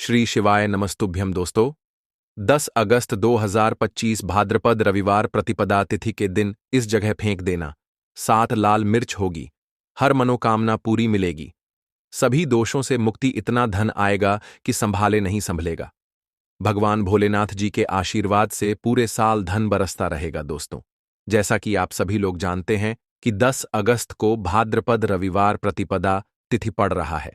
श्री शिवाय नमस्तुभ्यम दोस्तों। 10 अगस्त 2025 भाद्रपद रविवार प्रतिपदा तिथि के दिन इस जगह फेंक देना। 7 लाल मिर्च होगी। हर मनोकामना पूरी मिलेगी। सभी दोषों से मुक्ति, इतना धन आएगा कि संभाले नहीं संभलेगा। भगवान भोलेनाथ जी के आशीर्वाद से पूरे साल धन बरसता रहेगा दोस्तों। जैसा कि आप सभी लोग जानते हैं कि 10 अगस्त को भाद्रपद रविवार प्रतिपदा तिथि पड़ रहा है,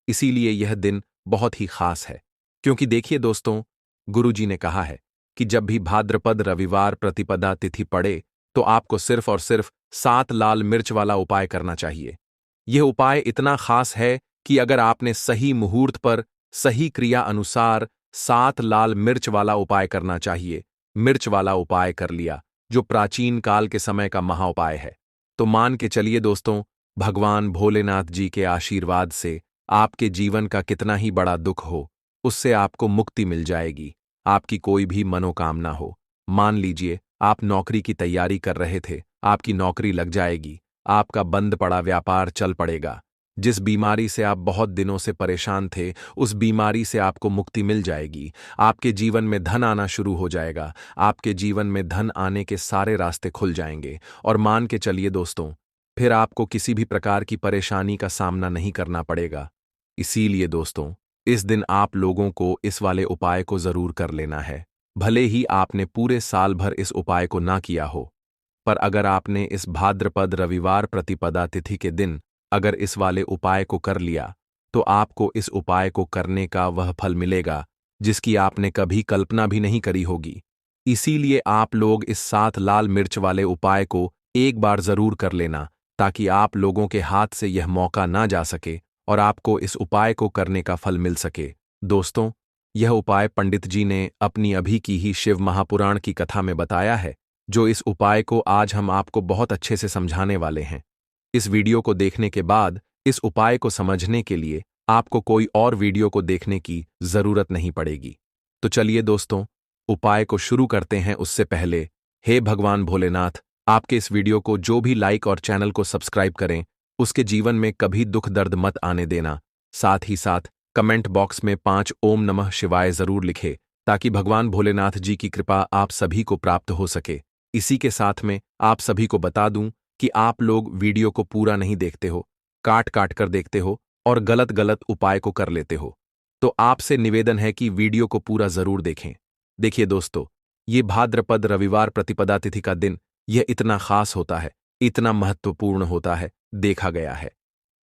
इसीलिए यह दिन बहुत ही खास है। क्योंकि देखिए दोस्तों, गुरुजी ने कहा है कि जब भी भाद्रपद रविवार प्रतिपदा तिथि पड़े तो आपको सिर्फ और सिर्फ 7 लाल मिर्च वाला उपाय करना चाहिए। यह उपाय इतना खास है कि अगर आपने सही मुहूर्त पर सही क्रिया अनुसार 7 लाल मिर्च वाला उपाय करना चाहिए, मिर्च वाला उपाय कर लिया, जो प्राचीन काल के समय का महाउपाय है, तो मान के चलिए दोस्तों, भगवान भोलेनाथ जी के आशीर्वाद से आपके जीवन का कितना ही बड़ा दुख हो, उससे आपको मुक्ति मिल जाएगी। आपकी कोई भी मनोकामना हो, मान लीजिए आप नौकरी की तैयारी कर रहे थे, आपकी नौकरी लग जाएगी, आपका बंद पड़ा व्यापार चल पड़ेगा। जिस बीमारी से आप बहुत दिनों से परेशान थे, उस बीमारी से आपको मुक्ति मिल जाएगी। आपके जीवन में धन आना शुरू हो जाएगा। आपके जीवन में धन आने के सारे रास्ते खुल जाएंगे। और मान के चलिए दोस्तों, फिर आपको किसी भी प्रकार की परेशानी का सामना नहीं करना पड़ेगा। इसीलिए दोस्तों, इस दिन आप लोगों को इस वाले उपाय को जरूर कर लेना है। भले ही आपने पूरे साल भर इस उपाय को ना किया हो, पर अगर आपने इस भाद्रपद रविवार प्रतिपदा तिथि के दिन अगर इस वाले उपाय को कर लिया, तो आपको इस उपाय को करने का वह फल मिलेगा जिसकी आपने कभी कल्पना भी नहीं करी होगी। इसीलिए आप लोग इस 7 लाल मिर्च वाले उपाय को एक बार जरूर कर लेना, ताकि आप लोगों के हाथ से यह मौका ना जा सके और आपको इस उपाय को करने का फल मिल सके। दोस्तों, यह उपाय पंडित जी ने अपनी अभी की ही शिव महापुराण की कथा में बताया है, जो इस उपाय को आज हम आपको बहुत अच्छे से समझाने वाले हैं। इस वीडियो को देखने के बाद इस उपाय को समझने के लिए आपको कोई और वीडियो को देखने की जरूरत नहीं पड़ेगी। तो चलिए दोस्तों, उपाय को शुरू करते हैं। उससे पहले, हे भगवान भोलेनाथ, आपके इस वीडियो को जो भी लाइक और चैनल को सब्सक्राइब करें, उसके जीवन में कभी दुख दर्द मत आने देना। साथ ही साथ कमेंट बॉक्स में 5 ओम नमः शिवाय जरूर लिखे, ताकि भगवान भोलेनाथ जी की कृपा आप सभी को प्राप्त हो सके। इसी के साथ में आप सभी को बता दूं कि आप लोग वीडियो को पूरा नहीं देखते हो, काट काट कर देखते हो और गलत गलत उपाय को कर लेते हो। तो आपसे निवेदन है कि वीडियो को पूरा जरूर देखें। देखिए दोस्तों, ये भाद्रपद रविवार प्रतिपदा तिथि का दिन यह इतना खास होता है, इतना महत्वपूर्ण होता है, देखा गया है।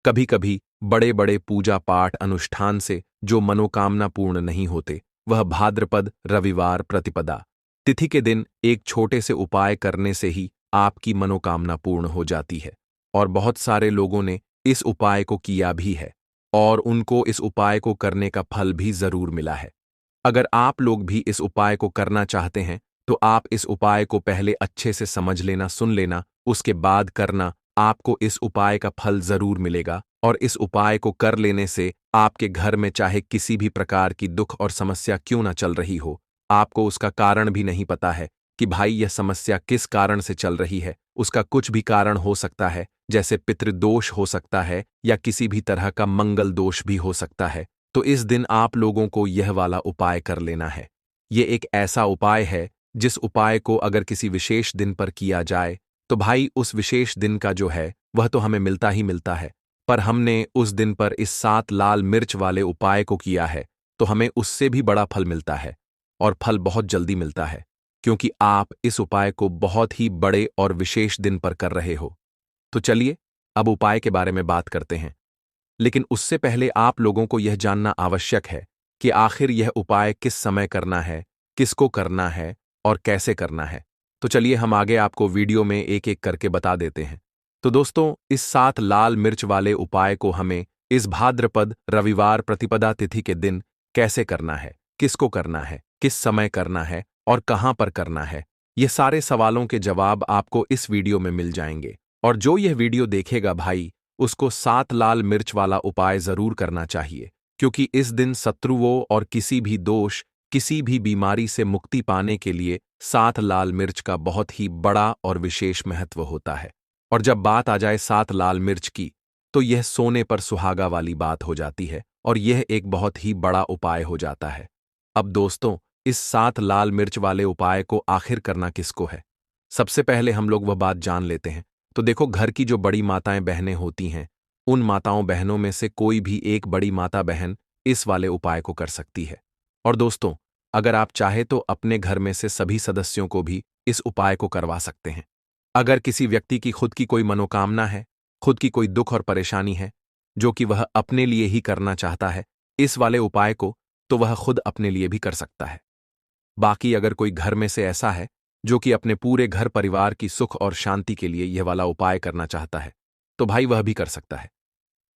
कभी कभी बड़े बड़े पूजा पाठ अनुष्ठान से जो मनोकामना पूर्ण नहीं होते, वह भाद्रपद रविवार प्रतिपदा तिथि के दिन एक छोटे से उपाय करने से ही आपकी मनोकामना पूर्ण हो जाती है। और बहुत सारे लोगों ने इस उपाय को किया भी है और उनको इस उपाय को करने का फल भी जरूर मिला है। अगर आप लोग भी इस उपाय को करना चाहते हैं, तो आप इस उपाय को पहले अच्छे से समझ लेना, सुन लेना, उसके बाद करना। आपको इस उपाय का फल जरूर मिलेगा और इस उपाय को कर लेने से आपके घर में चाहे किसी भी प्रकार की दुख और समस्या क्यों ना चल रही हो, आपको उसका कारण भी नहीं पता है कि भाई यह समस्या किस कारण से चल रही है। उसका कुछ भी कारण हो सकता है, जैसे पितृदोष हो सकता है या किसी भी तरह का मंगल दोष भी हो सकता है। तो इस दिन आप लोगों को यह वाला उपाय कर लेना है। ये एक ऐसा उपाय है जिस उपाय को अगर किसी विशेष दिन पर किया जाए, तो भाई उस विशेष दिन का जो है वह तो हमें मिलता ही मिलता है, पर हमने उस दिन पर इस 7 लाल मिर्च वाले उपाय को किया है, तो हमें उससे भी बड़ा फल मिलता है और फल बहुत जल्दी मिलता है, क्योंकि आप इस उपाय को बहुत ही बड़े और विशेष दिन पर कर रहे हो। तो चलिए अब उपाय के बारे में बात करते हैं। लेकिन उससे पहले आप लोगों को यह जानना आवश्यक है कि आखिर यह उपाय किस समय करना है, किसको करना है और कैसे करना है। तो चलिए हम आगे आपको वीडियो में एक एक करके बता देते हैं। तो दोस्तों, इस 7 लाल मिर्च वाले उपाय को हमें इस भाद्रपद रविवार प्रतिपदा तिथि के दिन कैसे करना है, किसको करना है, किस समय करना है और कहां पर करना है, ये सारे सवालों के जवाब आपको इस वीडियो में मिल जाएंगे। और जो यह वीडियो देखेगा भाई, उसको 7 लाल मिर्च वाला उपाय जरूर करना चाहिए, क्योंकि इस दिन शत्रुओं और किसी भी दोष, किसी भी बीमारी से मुक्ति पाने के लिए 7 लाल मिर्च का बहुत ही बड़ा और विशेष महत्व होता है। और जब बात आ जाए 7 लाल मिर्च की, तो यह सोने पर सुहागा वाली बात हो जाती है और यह एक बहुत ही बड़ा उपाय हो जाता है। अब दोस्तों, इस 7 लाल मिर्च वाले उपाय को आखिर करना किसको है? सबसे पहले हम लोग वह बात जान लेते हैं। तो देखो, घर की जो बड़ी माताएं बहनें होती हैं, उन माताओं बहनों में से कोई भी एक बड़ी माता बहन इस वाले उपाय को कर सकती है। और दोस्तों, अगर आप चाहे तो अपने घर में से सभी सदस्यों को भी इस उपाय को करवा सकते हैं। अगर किसी व्यक्ति की खुद की कोई मनोकामना है, खुद की कोई दुख और परेशानी है, जो कि वह अपने लिए ही करना चाहता है इस वाले उपाय को, तो वह खुद अपने लिए भी कर सकता है। बाकी अगर कोई घर में से ऐसा है जो कि अपने पूरे घर परिवार की सुख और शांति के लिए यह वाला उपाय करना चाहता है, तो भाई वह भी कर सकता है।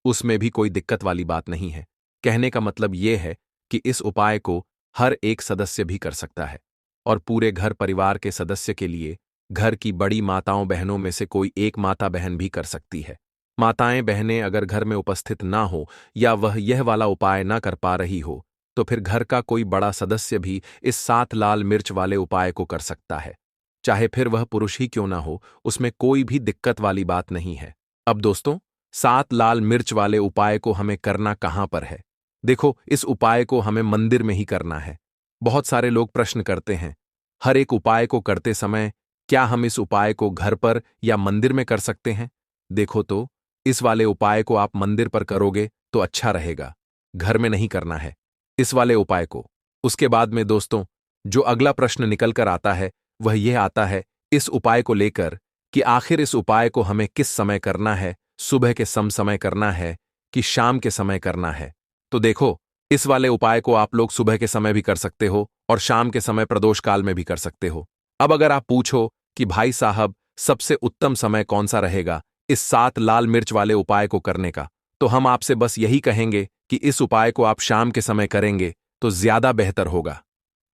उसमें भी कोई दिक्कत वाली बात नहीं है। कहने का मतलब यह है कि इस उपाय को हर एक सदस्य भी कर सकता है और पूरे घर परिवार के सदस्य के लिए घर की बड़ी माताओं बहनों में से कोई एक माता बहन भी कर सकती है। माताएं बहनें अगर घर में उपस्थित ना हो या वह यह वाला उपाय ना कर पा रही हो, तो फिर घर का कोई बड़ा सदस्य भी इस 7 लाल मिर्च वाले उपाय को कर सकता है। चाहे फिर वह पुरुष ही क्यों ना हो, उसमें कोई भी दिक्कत वाली बात नहीं है। अब दोस्तों, 7 लाल मिर्च वाले उपाय को हमें करना कहां पर है? देखो, इस उपाय को हमें मंदिर में ही करना है। बहुत सारे लोग प्रश्न करते हैं, हर एक उपाय को करते समय क्या हम इस उपाय को घर पर या मंदिर में कर सकते हैं? देखो तो, इस वाले उपाय को आप मंदिर पर करोगे तो अच्छा रहेगा, घर में नहीं करना है इस वाले उपाय को। उसके बाद में दोस्तों, जो अगला प्रश्न निकल कर आता है वह यह आता है इस उपाय को लेकर कि आखिर इस उपाय को हमें किस समय करना है, सुबह के समय करना है कि शाम के समय करना है? तो देखो, इस वाले उपाय को आप लोग सुबह के समय भी कर सकते हो और शाम के समय प्रदोष काल में भी कर सकते हो। अब अगर आप पूछो कि भाई साहब, सबसे उत्तम समय कौन सा रहेगा इस 7 लाल मिर्च वाले उपाय को करने का, तो हम आपसे बस यही कहेंगे कि इस उपाय को आप शाम के समय करेंगे तो ज्यादा बेहतर होगा,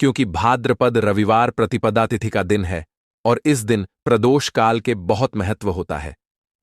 क्योंकि भाद्रपद रविवार प्रतिपदा तिथि का दिन है और इस दिन प्रदोष काल के बहुत महत्व होता है।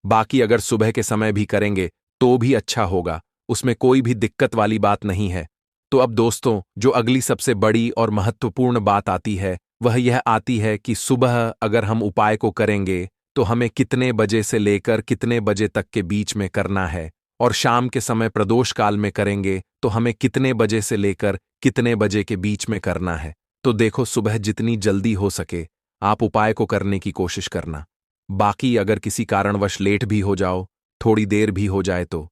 बाकी अगर सुबह के समय भी करेंगे तो भी अच्छा होगा, उसमें कोई भी दिक्कत वाली बात नहीं है। तो अब दोस्तों, जो अगली सबसे बड़ी और महत्वपूर्ण बात आती है वह यह आती है कि सुबह अगर हम उपाय को करेंगे तो हमें कितने बजे से लेकर कितने बजे तक के बीच में करना है, और शाम के समय प्रदोष काल में करेंगे तो हमें कितने बजे से लेकर कितने बजे के बीच में करना है। तो देखो, सुबह जितनी जल्दी हो सके आप उपाय को करने की कोशिश करना। बाकी अगर किसी कारणवश लेट भी हो जाओ, थोड़ी देर भी हो जाए तो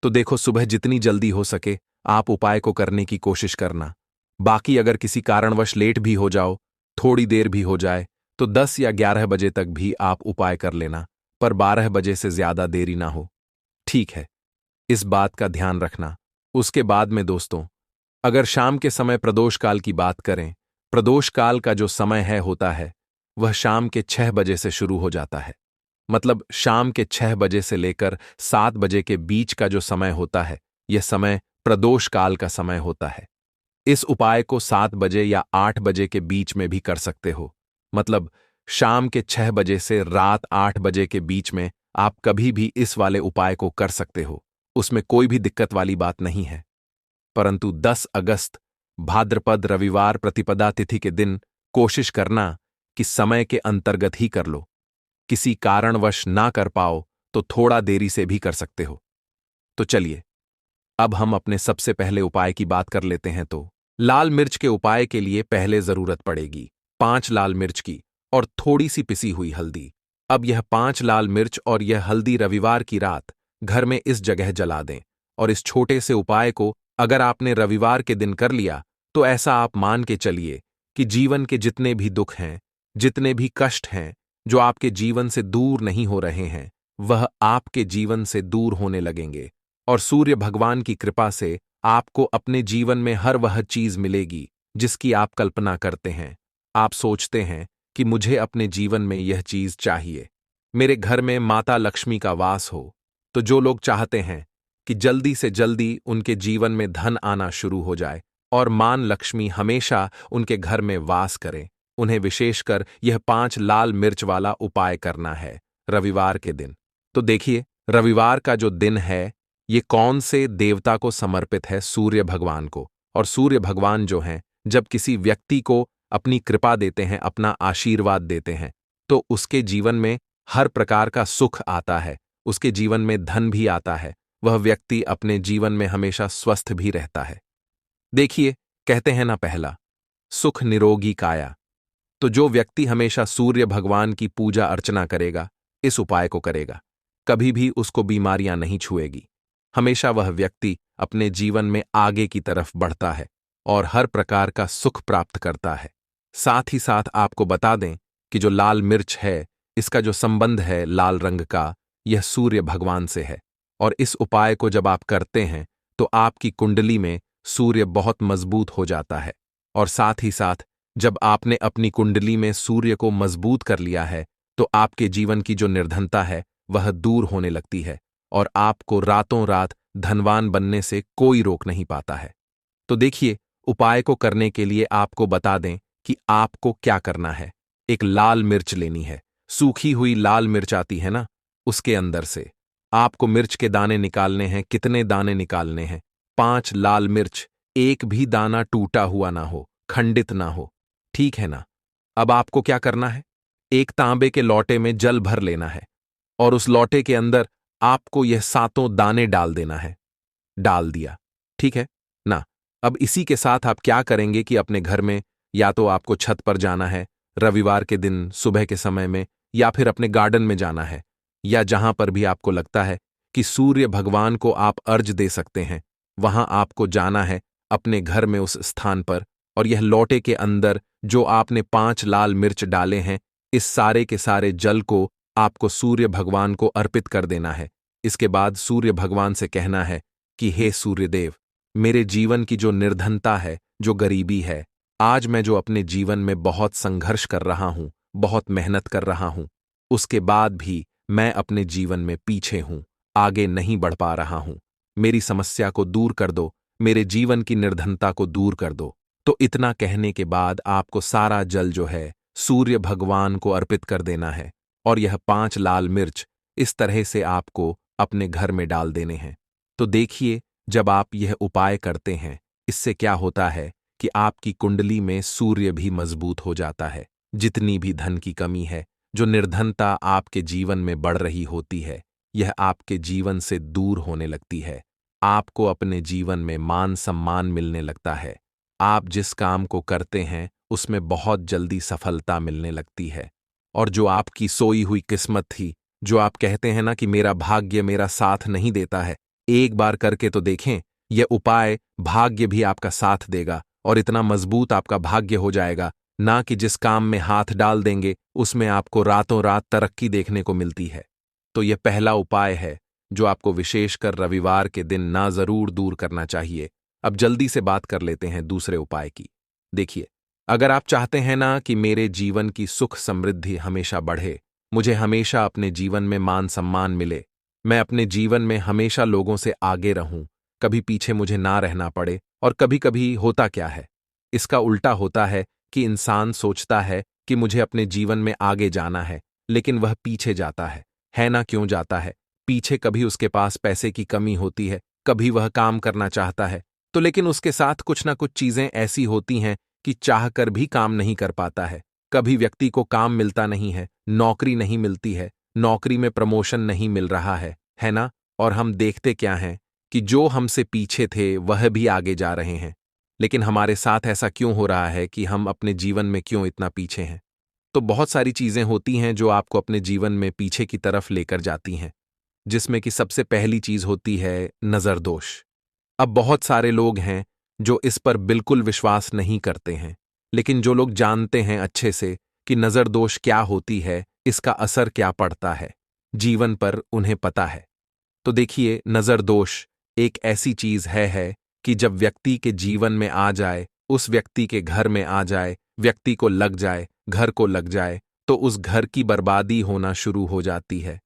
देखो, सुबह जितनी जल्दी हो सके आप उपाय को करने की कोशिश करना। बाकी अगर किसी कारणवश लेट भी हो जाओ, थोड़ी देर भी हो जाए, तो 10 या 11 बजे तक भी आप उपाय कर लेना, पर 12 बजे से ज्यादा देरी ना हो। ठीक है, इस बात का ध्यान रखना। उसके बाद में दोस्तों, अगर शाम के समय प्रदोष काल की बात करें, प्रदोष काल का जो समय है होता है वह शाम के 6 बजे से शुरू हो जाता है। मतलब शाम के 6 बजे से लेकर 7 बजे के बीच का जो समय होता है, यह समय प्रदोष काल का समय होता है। इस उपाय को 7 बजे या 8 बजे के बीच में भी कर सकते हो। मतलब शाम के 6 बजे से रात 8 बजे के बीच में आप कभी भी इस वाले उपाय को कर सकते हो, उसमें कोई भी दिक्कत वाली बात नहीं है। परंतु 10 अगस्त भाद्रपद रविवार प्रतिपदा तिथि के दिन कोशिश करना कि समय के अंतर्गत ही कर लो। किसी कारणवश ना कर पाओ तो थोड़ा देरी से भी कर सकते हो। तो चलिए, अब हम अपने सबसे पहले उपाय की बात कर लेते हैं। तो लाल मिर्च के उपाय के लिए पहले जरूरत पड़ेगी 5 लाल मिर्च की और थोड़ी सी पिसी हुई हल्दी। अब यह 5 लाल मिर्च और यह हल्दी रविवार की रात घर में इस जगह जला दें। और इस छोटे से उपाय को अगर आपने रविवार के दिन कर लिया तो ऐसा आप मान के चलिए कि जीवन के जितने भी दुख हैं, जितने भी कष्ट हैं जो आपके जीवन से दूर नहीं हो रहे हैं, वह आपके जीवन से दूर होने लगेंगे और सूर्य भगवान की कृपा से आपको अपने जीवन में हर वह चीज मिलेगी जिसकी आप कल्पना करते हैं। आप सोचते हैं कि मुझे अपने जीवन में यह चीज चाहिए, मेरे घर में माता लक्ष्मी का वास हो। तो जो लोग चाहते हैं कि जल्दी से जल्दी उनके जीवन में धन आना शुरू हो जाए और मान लक्ष्मी हमेशा उनके घर में वास करे, उन्हें विशेषकर यह 5 लाल मिर्च वाला उपाय करना है रविवार के दिन। तो देखिए, रविवार का जो दिन है ये कौन से देवता को समर्पित है? सूर्य भगवान को। और सूर्य भगवान जो हैं, जब किसी व्यक्ति को अपनी कृपा देते हैं, अपना आशीर्वाद देते हैं, तो उसके जीवन में हर प्रकार का सुख आता है, उसके जीवन में धन भी आता है वह व्यक्ति अपने जीवन में हमेशा स्वस्थ भी रहता है। देखिए, कहते हैं ना पहला, सुख निरोगी काया। तो जो व्यक्ति हमेशा सूर्य भगवान की पूजा अर्चना करेगा, इस उपाय को करेगा, कभी भी उसको बीमारियां नहीं छुएगी। हमेशा वह व्यक्ति अपने जीवन में आगे की तरफ बढ़ता है और हर प्रकार का सुख प्राप्त करता है। साथ ही साथ आपको बता दें कि जो लाल मिर्च है, इसका जो संबंध है लाल रंग का, यह सूर्य भगवान से है। और इस उपाय को जब आप करते हैं तो आपकी कुंडली में सूर्य बहुत मजबूत हो जाता है। और साथ ही साथ जब आपने अपनी कुंडली में सूर्य को मजबूत कर लिया है तो आपके जीवन की जो निर्धनता है वह दूर होने लगती है और आपको रातों रात धनवान बनने से कोई रोक नहीं पाता है। तो देखिए, उपाय को करने के लिए आपको बता दें कि आपको क्या करना है। एक लाल मिर्च लेनी है, सूखी हुई लाल मिर्च आती है ना, उसके अंदर से आपको मिर्च के दाने निकालने हैं। कितने दाने निकालने हैं? 5 लाल मिर्च, एक भी दाना टूटा हुआ ना हो, खंडित ना हो, ठीक है ना। अब आपको क्या करना है, एक तांबे के लोटे में जल भर लेना है और उस लोटे के अंदर आपको यह 7 दाने डाल देना है। डाल दिया, ठीक है ना। अब इसी के साथ आप क्या करेंगे कि अपने घर में या तो आपको छत पर जाना है रविवार के दिन सुबह के समय में, या फिर अपने गार्डन में जाना है, या जहां पर भी आपको लगता है कि सूर्य भगवान को आप अर्घ दे सकते हैं, वहां आपको जाना है अपने घर में उस स्थान पर। और यह लोटे के अंदर जो आपने 5 लाल मिर्च डाले हैं, इस सारे के सारे जल को आपको सूर्य भगवान को अर्पित कर देना है। इसके बाद सूर्य भगवान से कहना है कि हे सूर्यदेव, मेरे जीवन की जो निर्धनता है, जो गरीबी है, आज मैं जो अपने जीवन में बहुत संघर्ष कर रहा हूं, बहुत मेहनत कर रहा हूं, उसके बाद भी मैं अपने जीवन में पीछे हूं, आगे नहीं बढ़ पा रहा हूं। मेरी समस्या को दूर कर दो, मेरे जीवन की निर्धनता को दूर कर दो। तो इतना कहने के बाद आपको सारा जल जो है सूर्य भगवान को अर्पित कर देना है और यह 5 लाल मिर्च इस तरह से आपको अपने घर में डाल देने हैं। तो देखिए, जब आप यह उपाय करते हैं, इससे क्या होता है कि आपकी कुंडली में सूर्य भी मजबूत हो जाता है। जितनी भी धन की कमी है, जो निर्धनता आपके जीवन में बढ़ रही होती है, यह आपके जीवन से दूर होने लगती है। आपको अपने जीवन में मान सम्मान मिलने लगता है। आप जिस काम को करते हैं उसमें बहुत जल्दी सफलता मिलने लगती है। और जो आपकी सोई हुई किस्मत थी, जो आप कहते हैं ना कि मेरा भाग्य मेरा साथ नहीं देता है, एक बार करके तो देखें, यह उपाय भाग्य भी आपका साथ देगा और इतना मजबूत आपका भाग्य हो जाएगा ना कि जिस काम में हाथ डाल देंगे उसमें आपको रातों रात तरक्की देखने को मिलती है। तो यह पहला उपाय है जो आपको विशेषकर रविवार के दिन ना जरूर दूर करना चाहिए। अब जल्दी से बात कर लेते हैं दूसरे उपाय की। देखिए, अगर आप चाहते हैं ना कि मेरे जीवन की सुख समृद्धि हमेशा बढ़े, मुझे हमेशा अपने जीवन में मान सम्मान मिले, मैं अपने जीवन में हमेशा लोगों से आगे रहूं, कभी पीछे मुझे ना रहना पड़े। और कभी कभी होता क्या है, इसका उल्टा होता है कि इंसान सोचता है कि मुझे अपने जीवन में आगे जाना है, लेकिन वह पीछे जाता है ना। क्यों जाता है? पीछे कभी उसके पास पैसे की कमी होती है, कभी वह काम करना चाहता है तो लेकिन उसके साथ कुछ ना कुछ चीजें ऐसी होती हैं कि चाहकर भी काम नहीं कर पाता है। कभी व्यक्ति को काम मिलता नहीं है, नौकरी नहीं मिलती है, नौकरी में प्रमोशन नहीं मिल रहा है ना। और हम देखते क्या हैं कि जो हमसे पीछे थे वह भी आगे जा रहे हैं। लेकिन हमारे साथ ऐसा क्यों हो रहा है कि हम अपने जीवन में क्यों इतना पीछे हैं? तो बहुत सारी चीजें होती हैं जो आपको अपने जीवन में पीछे की तरफ लेकर जाती हैं, जिसमें कि सबसे पहली चीज होती है नजर दोष। अब बहुत सारे लोग हैं जो इस पर बिल्कुल विश्वास नहीं करते हैं, लेकिन जो लोग जानते हैं अच्छे से कि नजर दोष क्या होती है, इसका असर क्या पड़ता है जीवन पर, उन्हें पता है। तो देखिए, नजर दोष एक ऐसी चीज है कि जब व्यक्ति के जीवन में आ जाए, उस व्यक्ति के घर में आ जाए, व्यक्ति को लग जाए, घर को लग जाए, तो उस घर की बर्बादी होना शुरू हो जाती है।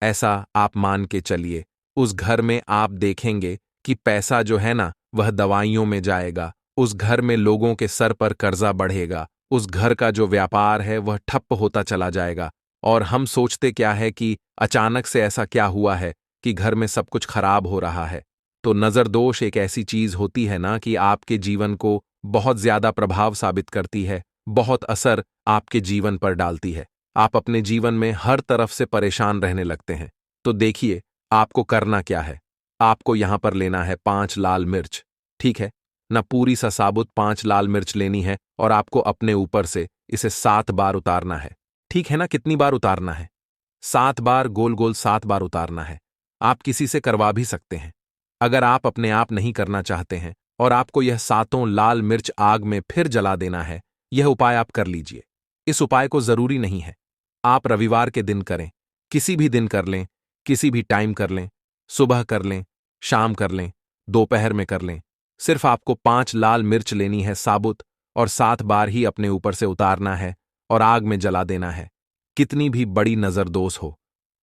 ऐसा आप मान के चलिए, उस घर में आप देखेंगे कि पैसा जो है ना वह दवाइयों में जाएगा, उस घर में लोगों के सर पर कर्जा बढ़ेगा, उस घर का जो व्यापार है वह ठप्प होता चला जाएगा। और हम सोचते क्या है कि अचानक से ऐसा क्या हुआ है कि घर में सब कुछ खराब हो रहा है। तो नजर दोष एक ऐसी चीज होती है ना कि आपके जीवन को बहुत ज्यादा प्रभाव साबित करती है, बहुत असर आपके जीवन पर डालती है। आप अपने जीवन में हर तरफ से परेशान रहने लगते हैं। तो देखिए, आपको करना क्या है। आपको यहां पर लेना है 5 लाल मिर्च, ठीक है ना? पूरी सा साबुत 5 लाल मिर्च लेनी है और आपको अपने ऊपर से इसे 7 बार उतारना है, ठीक है ना? कितनी बार उतारना है? 7 बार, गोल गोल 7 बार उतारना है। आप किसी से करवा भी सकते हैं। अगर आप अपने आप नहीं करना चाहते हैं और आपको यह सातों लाल मिर्च आग में फिर जला देना है, यह उपाय आप कर लीजिए। इस उपाय को जरूरी नहीं है आप रविवार के दिन करें, किसी भी दिन कर लें, किसी भी टाइम कर लें, सुबह कर लें, शाम कर लें, दोपहर में कर लें। सिर्फ आपको 5 लाल मिर्च लेनी है साबुत और 7 बार ही अपने ऊपर से उतारना है और आग में जला देना है। कितनी भी बड़ी नजरदोष हो,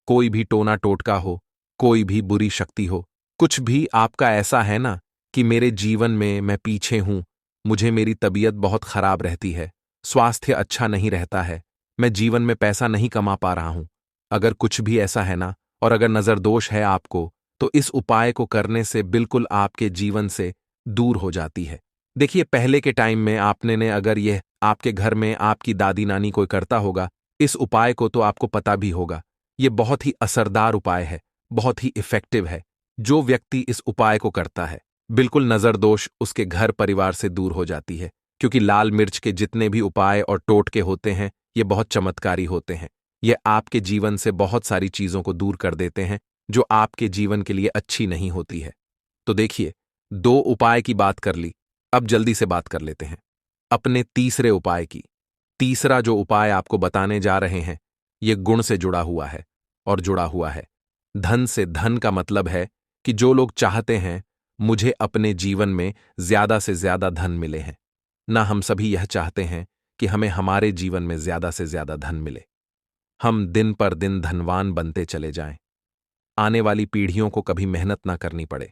कोई भी टोना टोटका हो, कोई भी बुरी शक्ति हो, कुछ भी आपका ऐसा है ना कि मेरे जीवन में मैं पीछे हूं, मुझे मेरी तबीयत बहुत खराब रहती है, स्वास्थ्य अच्छा नहीं रहता है, मैं जीवन में पैसा नहीं कमा पा रहा हूं। अगर कुछ भी ऐसा है ना और अगर नजर दोष है आपको, तो इस उपाय को करने से बिल्कुल आपके जीवन से दूर हो जाती है। देखिए, पहले के टाइम में आपने ने अगर यह आपके घर में आपकी दादी नानी कोई करता होगा, इस उपाय को तो आपको पता भी होगा। यह बहुत ही असरदार उपाय है, बहुत ही इफेक्टिव है। जो व्यक्ति इस उपाय को करता है, बिल्कुल नजर दोष उसके घर परिवार से दूर हो जाती है, क्योंकि लाल मिर्च के जितने भी उपाय और टोटके होते हैं, ये बहुत चमत्कारी होते हैं। ये आपके जीवन से बहुत सारी चीजों को दूर कर देते हैं, जो आपके जीवन के लिए अच्छी नहीं होती है। तो देखिए, 2 उपाय की बात कर ली, अब जल्दी से बात कर लेते हैं अपने तीसरे उपाय की। तीसरा जो उपाय आपको बताने जा रहे हैं, ये गुण से जुड़ा हुआ है और जुड़ा हुआ है धन से। धन का मतलब है कि जो लोग चाहते हैं मुझे अपने जीवन में ज्यादा से ज्यादा धन मिले हैं ना, हम सभी यह चाहते हैं कि हमें हमारे जीवन में ज्यादा से ज्यादा धन मिले, हम दिन पर दिन धनवान बनते चले जाएं, आने वाली पीढ़ियों को कभी मेहनत ना करनी पड़े,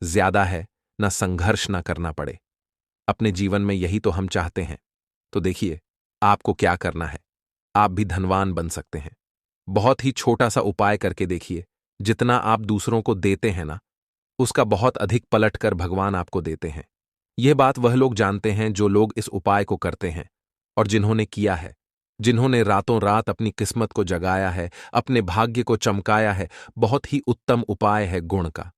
ज्यादा है ना संघर्ष ना करना पड़े। अपने जीवन में यही तो हम चाहते हैं। तो देखिए, आपको क्या करना है, आप भी धनवान बन सकते हैं। बहुत ही छोटा सा उपाय करके देखिए। जितना आप दूसरों को देते हैं ना, उसका बहुत अधिक पलट कर भगवान आपको देते हैं। यह बात वह लोग जानते हैं जो लोग इस उपाय को करते हैं और जिन्होंने किया है, जिन्होंने रातों रात अपनी किस्मत को जगाया है, अपने भाग्य को चमकाया है। बहुत ही उत्तम उपाय है गुण का।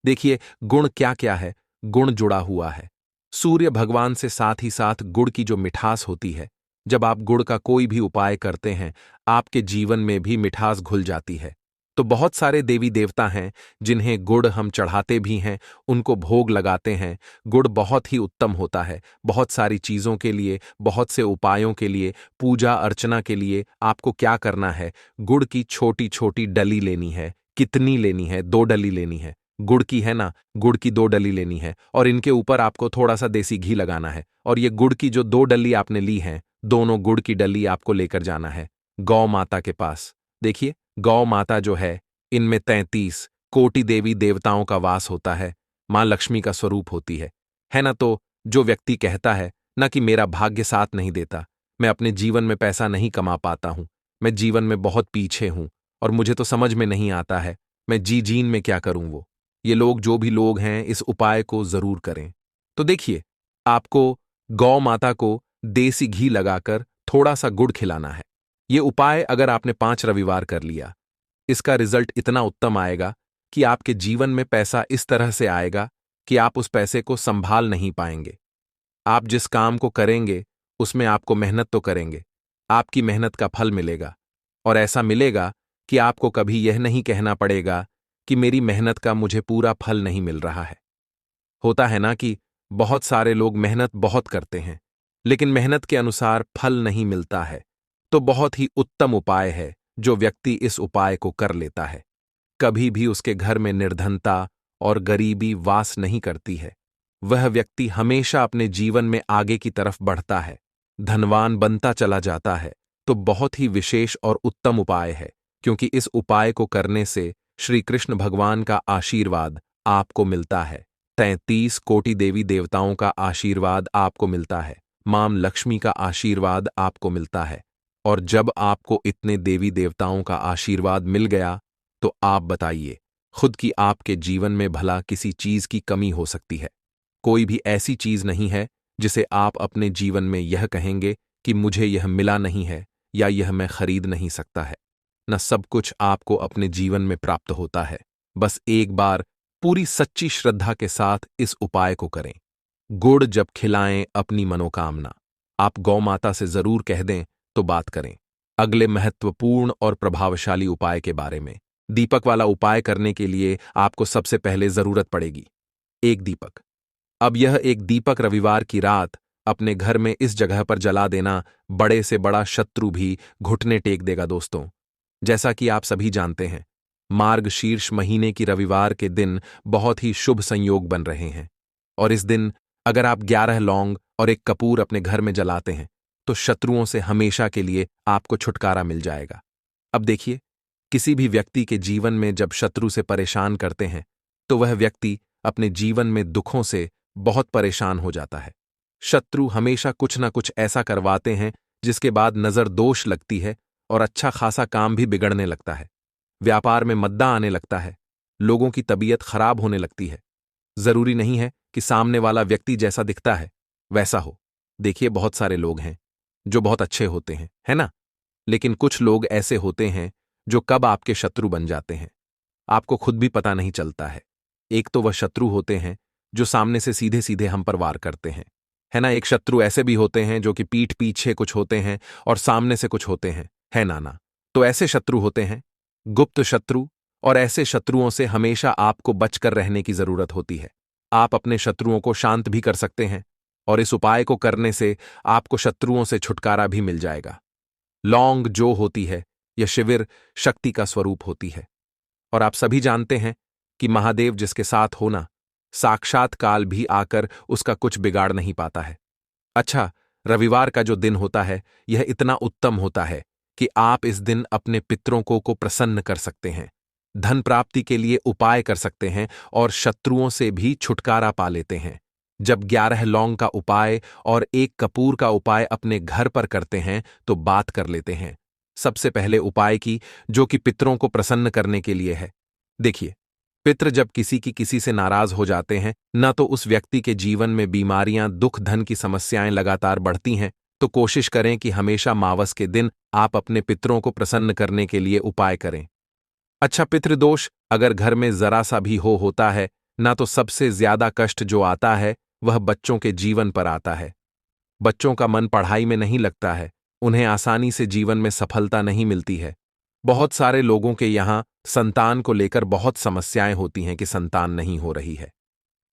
देखिए, गुण क्या क्या है? गुण जुड़ा हुआ है सूर्य भगवान से, साथ ही साथ गुड़ की जो मिठास होती है, जब आप गुड़ का कोई भी उपाय करते हैं, आपके जीवन में भी मिठास घुल जाती है। तो बहुत सारे देवी देवता हैं जिन्हें गुड़ हम चढ़ाते भी हैं, उनको भोग लगाते हैं। गुड़ बहुत ही उत्तम होता है बहुत सारी चीजों के लिए, बहुत से उपायों के लिए, पूजा अर्चना के लिए। आपको क्या करना है, गुड़ की छोटी छोटी डली लेनी है। कितनी लेनी है? 2 डली लेनी है। गुड़ की है ना, गुड़ की 2 डली लेनी है और इनके ऊपर आपको थोड़ा सा देसी घी लगाना है। और ये गुड़ की जो 2 डली आपने ली हैं, दोनों गुड़ की डली आपको लेकर जाना है गौ माता के पास। देखिए, गौ माता जो है, इनमें 33 कोटि देवी देवताओं का वास होता है, मां लक्ष्मी का स्वरूप होती है ना? तो जो व्यक्ति कहता है ना कि मेरा भाग्य साथ नहीं देता, मैं अपने जीवन में पैसा नहीं कमा पाता हूं, मैं जीवन में बहुत पीछे हूं और मुझे तो समझ में नहीं आता है मैं जीन में क्या करूं, वो ये लोग, जो भी लोग हैं, इस उपाय को जरूर करें। तो देखिए, आपको गौ माता को देसी घी लगाकर थोड़ा सा गुड़ खिलाना है। ये उपाय अगर आपने 5 रविवार कर लिया, इसका रिजल्ट इतना उत्तम आएगा कि आपके जीवन में पैसा इस तरह से आएगा कि आप उस पैसे को संभाल नहीं पाएंगे। आप जिस काम को करेंगे उसमें आपको मेहनत तो करेंगे, आपकी मेहनत का फल मिलेगा और ऐसा मिलेगा कि आपको कभी यह नहीं कहना पड़ेगा कि मेरी मेहनत का मुझे पूरा फल नहीं मिल रहा है। होता है ना कि बहुत सारे लोग मेहनत बहुत करते हैं, लेकिन मेहनत के अनुसार फल नहीं मिलता है। तो बहुत ही उत्तम उपाय है जो व्यक्ति इस उपाय को कर लेता है, कभी भी उसके घर में निर्धनता और गरीबी वास नहीं करती है। वह व्यक्ति हमेशा अपने जीवन में आगे की तरफ बढ़ता है, धनवान बनता चला जाता है। तो बहुत ही विशेष और उत्तम उपाय है, क्योंकि इस उपाय को करने से श्री कृष्ण भगवान का आशीर्वाद आपको मिलता है, 33 कोटि देवी देवताओं का आशीर्वाद आपको मिलता है, मां लक्ष्मी का आशीर्वाद आपको मिलता है। और जब आपको इतने देवी देवताओं का आशीर्वाद मिल गया, तो आप बताइए खुद की आपके जीवन में भला किसी चीज की कमी हो सकती है? कोई भी ऐसी चीज नहीं है जिसे आप अपने जीवन में यह कहेंगे कि मुझे यह मिला नहीं है या यह मैं खरीद नहीं सकता है। न सब कुछ आपको अपने जीवन में प्राप्त होता है, बस एक बार पूरी सच्ची श्रद्धा के साथ इस उपाय को करें। गुड़ जब खिलाएं अपनी मनोकामना। आप गौ माता से जरूर कह दें तो बात करें। अगले महत्वपूर्ण और प्रभावशाली उपाय के बारे में। दीपक वाला उपाय करने के लिए आपको सबसे पहले जरूरत पड़ेगी एक दीपक। अब यह एक दीपक रविवार की रात अपने घर में इस जगह पर जला देना बड़े से बड़ा शत्रु भी घुटने टेक देगा दोस्तों। जैसा कि आप सभी जानते हैं, मार्गशीर्ष महीने की रविवार के दिन बहुत ही शुभ संयोग बन रहे हैं और इस दिन अगर आप 11 लौंग और एक कपूर अपने घर में जलाते हैं तो शत्रुओं से हमेशा के लिए आपको छुटकारा मिल जाएगा। अब देखिए, किसी भी व्यक्ति के जीवन में जब शत्रु से परेशान करते हैं तो वह व्यक्ति अपने जीवन में दुखों से बहुत परेशान हो जाता है। शत्रु हमेशा कुछ ना कुछ ऐसा करवाते हैं जिसके बाद नजर दोष लगती है और अच्छा खासा काम भी बिगड़ने लगता है। व्यापार में मद्दा आने लगता है, लोगों की तबीयत खराब होने लगती है। जरूरी नहीं है कि सामने वाला व्यक्ति जैसा दिखता है वैसा हो। देखिए, बहुत सारे लोग हैं जो बहुत अच्छे होते हैं, है ना? लेकिन कुछ लोग ऐसे होते हैं जो कब आपके शत्रु बन जाते हैं आपको खुद भी पता नहीं चलता है। एक तो वह शत्रु होते हैं जो सामने से सीधे सीधे हम पर वार करते हैं, है ना? एक शत्रु ऐसे भी होते हैं जो कि पीठ पीछे कुछ होते हैं और सामने से कुछ होते हैं, है ना? तो ऐसे शत्रु होते हैं गुप्त शत्रु, और ऐसे शत्रुओं से हमेशा आपको बचकर रहने की जरूरत होती है। आप अपने शत्रुओं को शांत भी कर सकते हैं और इस उपाय को करने से आपको शत्रुओं से छुटकारा भी मिल जाएगा। लौंग जो होती है यह शिविर शक्ति का स्वरूप होती है और आप सभी जानते हैं कि महादेव जिसके साथ होना, साक्षात काल भी आकर उसका कुछ बिगाड़ नहीं पाता है। अच्छा, रविवार का जो दिन होता है यह इतना उत्तम होता है कि आप इस दिन अपने पितरों को प्रसन्न कर सकते हैं, धन प्राप्ति के लिए उपाय कर सकते हैं और शत्रुओं से भी छुटकारा पा लेते हैं। जब 11 लौंग का उपाय और एक कपूर का उपाय अपने घर पर करते हैं तो बात कर लेते हैं सबसे पहले उपाय की, जो कि पितरों को प्रसन्न करने के लिए है। देखिए, पितृ जब किसी से नाराज हो जाते हैं न तो उस व्यक्ति के जीवन में बीमारियां, दुख, धन की समस्याएं लगातार बढ़ती हैं, तो कोशिश करें कि हमेशा मावस के दिन आप अपने पितरों को प्रसन्न करने के लिए उपाय करें। अच्छा, पितृदोष अगर घर में जरा सा भी होता है ना, तो सबसे ज्यादा कष्ट जो आता है वह बच्चों के जीवन पर आता है। बच्चों का मन पढ़ाई में नहीं लगता है, उन्हें आसानी से जीवन में सफलता नहीं मिलती है। बहुत सारे लोगों के यहाँ संतान को लेकर बहुत समस्याएं होती हैं कि संतान नहीं हो रही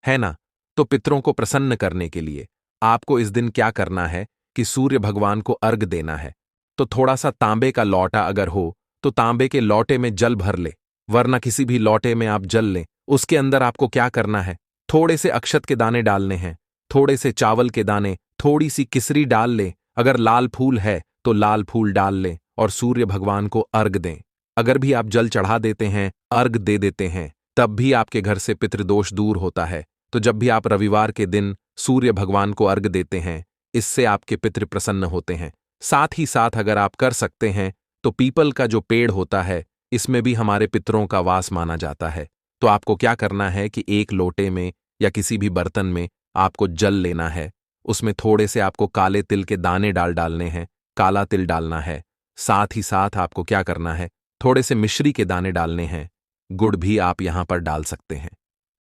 है ना? तो पितरों को प्रसन्न करने के लिए आपको इस दिन क्या करना है कि सूर्य भगवान को अर्घ देना है। तो थोड़ा सा तांबे का लौटा अगर हो तो तांबे के लौटे में जल भर ले, वरना किसी भी लौटे में आप जल लें। उसके अंदर आपको क्या करना है, थोड़े से अक्षत के दाने डालने हैं, थोड़े से चावल के दाने, थोड़ी सी किसरी डाल लें, अगर लाल फूल है तो लाल फूल डाल लें और सूर्य भगवान को अर्घ दें। अगर भी आप जल चढ़ा देते हैं, अर्घ दे देते हैं, तब भी आपके घर से पितृदोष दूर होता है। तो जब भी आप रविवार के दिन सूर्य भगवान को अर्घ देते हैं, इससे आपके पितृ प्रसन्न होते हैं। साथ ही साथ अगर आप कर सकते हैं तो पीपल का जो पेड़ होता है इसमें भी हमारे पितरों का वास माना जाता है। तो आपको क्या करना है कि एक लोटे में या किसी भी बर्तन में आपको जल लेना है, उसमें थोड़े से आपको काले तिल के दाने डालने हैं, काला तिल डालना है। साथ ही साथ आपको क्या करना है, थोड़े से मिश्री के दाने डालने हैं, गुड़ भी आप यहां पर डाल सकते हैं।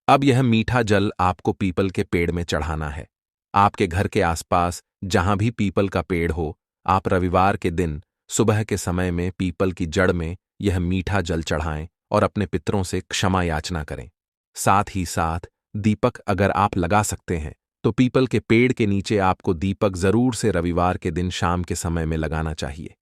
अब यह मीठा जल आपको पीपल के पेड़ में चढ़ाना है। आपके घर के आसपास जहां भी पीपल का पेड़ हो, आप रविवार के दिन सुबह के समय में पीपल की जड़ में यह मीठा जल चढ़ाएं और अपने पितरों से क्षमा याचना करें। साथ ही साथ दीपक अगर आप लगा सकते हैं तो पीपल के पेड़ के नीचे आपको दीपक जरूर से रविवार के दिन शाम के समय में लगाना चाहिए।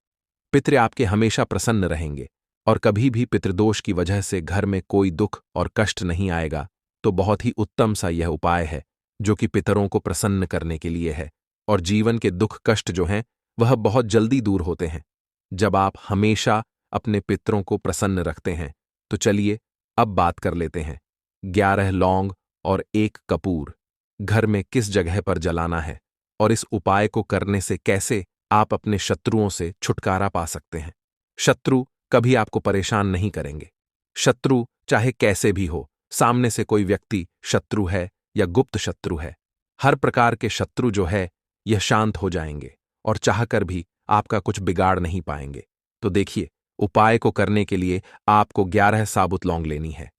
पितृ आपके हमेशा प्रसन्न रहेंगे और कभी भी पितृदोष की वजह से घर में कोई दुख और कष्ट नहीं आएगा। तो बहुत ही उत्तम सा यह उपाय है जो कि पितरों को प्रसन्न करने के लिए है और जीवन के दुख कष्ट जो हैं वह बहुत जल्दी दूर होते हैं जब आप हमेशा अपने पितरों को प्रसन्न रखते हैं। तो चलिए अब बात कर लेते हैं 11 लौंग और एक कपूर घर में किस जगह पर जलाना है और इस उपाय को करने से कैसे आप अपने शत्रुओं से छुटकारा पा सकते हैं। शत्रु कभी आपको परेशान नहीं करेंगे। शत्रु चाहे कैसे भी हो, सामने से कोई व्यक्ति शत्रु है या गुप्त शत्रु है, हर प्रकार के शत्रु जो है यह शांत हो जाएंगे और चाहकर भी आपका कुछ बिगाड़ नहीं पाएंगे। तो देखिए, उपाय को करने के लिए आपको 11 साबुत लौंग लेनी है,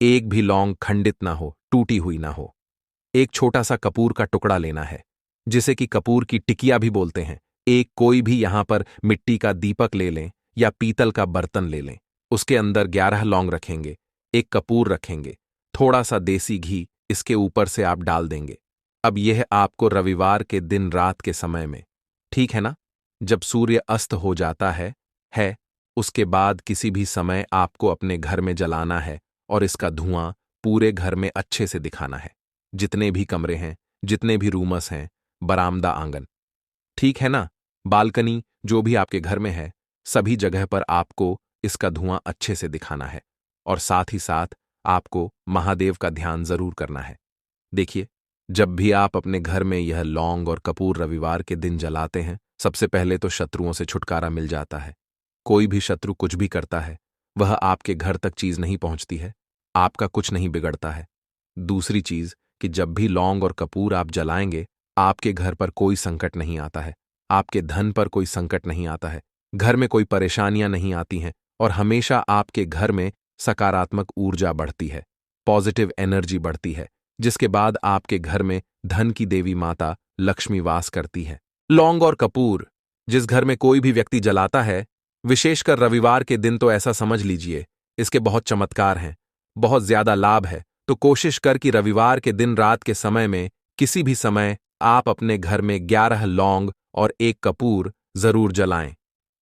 एक भी लौंग खंडित ना हो, टूटी हुई ना हो। एक छोटा सा कपूर का टुकड़ा लेना है, जिसे कि कपूर की टिकिया भी बोलते हैं। एक कोई भी यहां पर मिट्टी का दीपक ले लें या पीतल का बर्तन ले लें। उसके अंदर 11 लौंग रखेंगे, एक कपूर रखेंगे, थोड़ा सा देसी घी इसके ऊपर से आप डाल देंगे। अब यह आपको रविवार के दिन रात के समय में, ठीक है ना, जब सूर्य अस्त हो जाता है, उसके बाद किसी भी समय आपको अपने घर में जलाना है और इसका धुआं पूरे घर में अच्छे से दिखाना है। जितने भी कमरे हैं, जितने भी रूमस हैं, बरामदा, आंगन, ठीक है ना, बालकनी, जो भी आपके घर में है, सभी जगह पर आपको इसका धुआं अच्छे से दिखाना है। और साथ ही साथ आपको महादेव का ध्यान जरूर करना है। देखिए, जब भी आप अपने घर में यह लौंग और कपूर रविवार के दिन जलाते हैं, सबसे पहले तो शत्रुओं से छुटकारा मिल जाता है। कोई भी शत्रु कुछ भी करता है, वह आपके घर तक चीज नहीं पहुंचती है, आपका कुछ नहीं बिगड़ता है। दूसरी चीज कि जब भी लौंग और कपूर आप जलाएंगे, आपके घर पर कोई संकट नहीं आता है, आपके धन पर कोई संकट नहीं आता है, घर में कोई परेशानियां नहीं आती हैं और हमेशा आपके घर में सकारात्मक ऊर्जा बढ़ती है, पॉजिटिव एनर्जी बढ़ती है, जिसके बाद आपके घर में धन की देवी माता लक्ष्मी वास करती है। लौंग और कपूर जिस घर में कोई भी व्यक्ति जलाता है, विशेषकर रविवार के दिन, तो ऐसा समझ लीजिए इसके बहुत चमत्कार हैं, बहुत ज्यादा लाभ है। तो कोशिश कर कि रविवार के दिन रात के समय में किसी भी समय आप अपने घर में 11 लौंग और एक कपूर जरूर जलाएं।